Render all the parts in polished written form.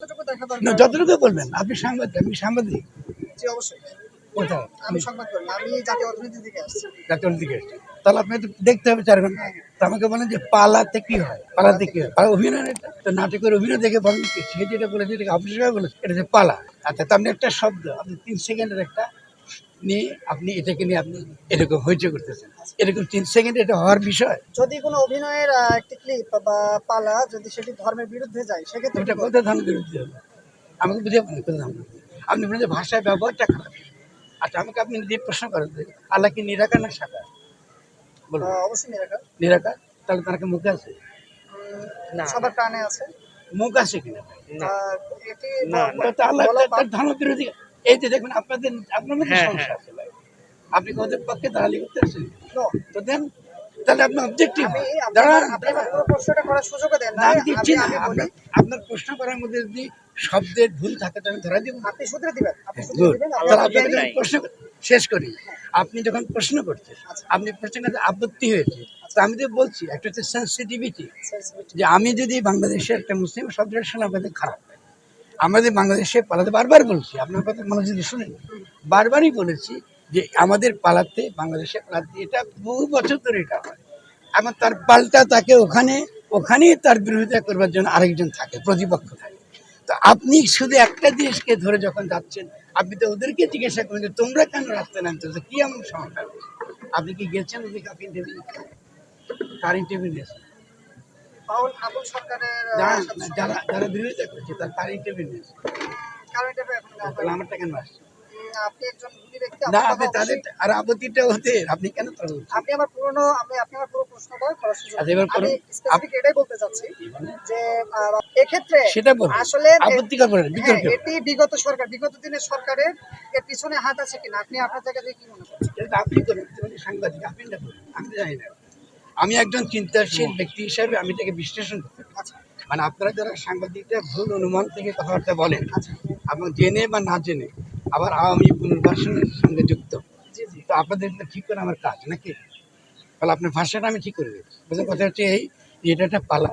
যতটুকু দেখা না, দরকার। যতটুকু বলবেন আপনি সাংবাদিক, আমি সাংবাদিক জি, অবশ্যই। কোথায় আমি সংবাদকর্মী। আমি জাতীয় অর্থনীতি থেকে আসছি। জাতীয় দিকে এসছে, তাহলে আপনাকে তো দেখতে হবে 4 ঘন্টা। হ্যাঁ, তো আমাকে বলেন যে পালাতে কি হয়, পালাতে কি হয়, পালা অভিনয় এটা তো, নাটকের অভিনয় দেখে বলেন কি সে যেটা বলেছে এটাকে আপনি সবাই বলেছে এটা হচ্ছে পালা। আচ্ছা, তো আপনি একটা শব্দ আপনি 3 সেকেন্ডের একটা নিয়ে আপনি এটাকে নিয়ে আপনি এরকম হইচই করতেছেন, এরকম 3 সেকেন্ডে এটা হওয়ার বিষয়? যদি কোনো অভিনয়ের একটি ক্লিপ বা পালা যদি সেটি ধর্মের বিরুদ্ধে যায় তো সেক্ষেত্রে কি ওটা করবেন? কোথায় ধান বিরুদ্ধে হলো? আমাকে বুঝে পারেন কোথায় ধান বিরুদ্ধে? আপনি বলেন যে ভাষায় ব্যবহারটা খারাপ। আচ্ছা, আমাকে আপনি নিজে প্রশ্ন করেন যে আল্লাহ কি নিরাকার না সাকার? বলুন। অবশ্যই নিরাকার। নিরাকার, তাহলে তার একটা মুখ আছে? সবার প্রাণে আছে। মুখ আছে কিনা? আহ, এটি তো আল্লাহ বলা তার ধর্ম বিরোধী। এই যে দেখবেন আপনার মধ্যে সমস্যা আছে ভাই, আপনি ওদের পক্ষে দাঁড়ালি করতে আসেন No, তো দেন, তাহলে আপনি অবজেক্টিভ আমি দাঁড়ান। আপনি আমার পুরো প্রশ্নটা করার সুযোগও দেন না, নাই। আমি দিচ্ছি আমি না। আমি বলি, আপনার প্রশ্ন করার মধ্যে যদি শব্দের ভুল থাকে তো আমি ধরা দিব। আপনি শুধরে দিবেন। আপনি শুধরে গুড, দিবেন। তাহলে আপনি আপনাকে যখন প্রশ্ন শেষ করি, আপনি যখন প্রশ্ন করছেন, আচ্ছা, আপনি প্রশ্নটাতে আপত্তি হয়েছে, তো আমি তো বলছি একটা হচ্ছে সেন্সিটিভিটি, sensitivity। যে আমি যদি বাংলাদেশের একটা মুসলিম শব্দটা শুনে আপনাদের খারাপ লাগে। আমাদের বাংলাদেশে পালাতে বারবার বলছি, আপনার কথা মানুষ যদি শুনেন, বারবারই বলেছি যে আমাদের পালাতে, বাংলাদেশে পালাতে এটা বহু বছর ধরে এটা হয়। এখন তার পাল্টা তাকে ওখানেই তার বিরোধিতা করবার জন্য আরেকজন থাকে, প্রতিপক্ষ থাকে। তো আপনি শুধু একটা দেশকে ধরে যখন যাচ্ছেন, আপনি তো ওদেরকে জিজ্ঞাসা করেন যে তোমরা কেন রাস্তায় নামতেছো, কি এমন সমস্যা হচ্ছে? আপনি কি গেছেন ওদিকে? আপনি ইন্টারভিউ, কার ইন্টারভিউ নিয়েছেন? আবুল সরকারের সাথে যারা যারা বিরোধিতা করছে তার কার ইন্টারভিউ নিয়েছেন? কারেন্ট অ্যাফেয়ার এখন নেওয়া তাহলে হয়নি। আমারটা কেন আসছে আপনি একজন গুণী ব্যক্তি, না? আপনার কথা আপনি তাদের অবশ্যই। আর আপত্তিটা ওদের, আপনি কেন তারা বলছেন? আপনি আমার পুরো প্রশ্নটা করার সুযোগ আচ্ছা, দিন। এবার আমি করুন। স্পেসিফিক এটাই বলতে চাচ্ছি যে এক্ষেত্রে সেটা বলুন, আসলে আপত্তি করবেন না, হ্যাঁ, বিতর্ক। এটি বিগত দিনের সরকারের এর পিছনে হাত আছে কিনা আপনি আপনার জায়গা থেকে কি মনে করছেন? এটা আপনি করুন, আপনি সাংবাদিক, আপনি না করুন, আমি জানি না। আমি একজন চিন্তাশীল ব্যক্তি হিসাবে আমি এটাকে বিশ্লেষণ করতে পারি। আচ্ছা, মানে আপনারা যারা সাংবাদিকরা ভুল অনুমান থেকে কথাবার্তা বলেন, আচ্ছা, এবং জেনে বা না জেনে আবার আওয়ামী পুনর্বাসনের সঙ্গে যুক্ত, জি জি, তো আপনাদের এটা ঠিক করে আমার কাজ নাকি? তাহলে আপনার ভাষাটা আমি ঠিক করে দিচ্ছি। প্রথম কথা হচ্ছে এই যে এটা একটা পালা,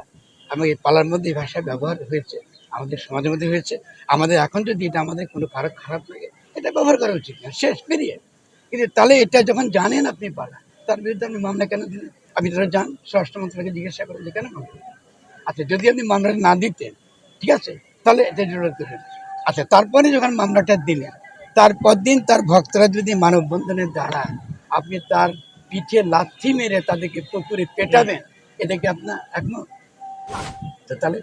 আমার এই পালার মধ্যে এই ভাষা ব্যবহার হয়েছে, আমাদের সমাজের মধ্যে হয়েছে। আমাদের এখন যদি এটা আমাদের কোনো খারাপ খারাপ লাগে, এটা ব্যবহার করা উচিত না, শেষ পেরিয়ে। কিন্তু তাহলে এটা যখন জানেন আপনি পালা, তার বিরুদ্ধে আপনি মামলা কেন দিলেন? আপনি ধরে যান স্বরাষ্ট্র মন্ত্রণালয়কে জিজ্ঞাসা করেন যে কেন মামলা দিলেন? আচ্ছা, যদি আপনি মামলাটা না দিতেন, ঠিক আছে, তাহলে এটা জোরালো করেন। আচ্ছা, তারপরে যখন মামলাটা দিলেন, তারপর দিন তার ভক্তরা যদি মানববন্ধনে দাঁড়ায়, আপনি তার পিঠে লাথি মেরে তাদেরকে পুকুরে পেটাবেন, এটা কি আপনার একমত? তো তাহলে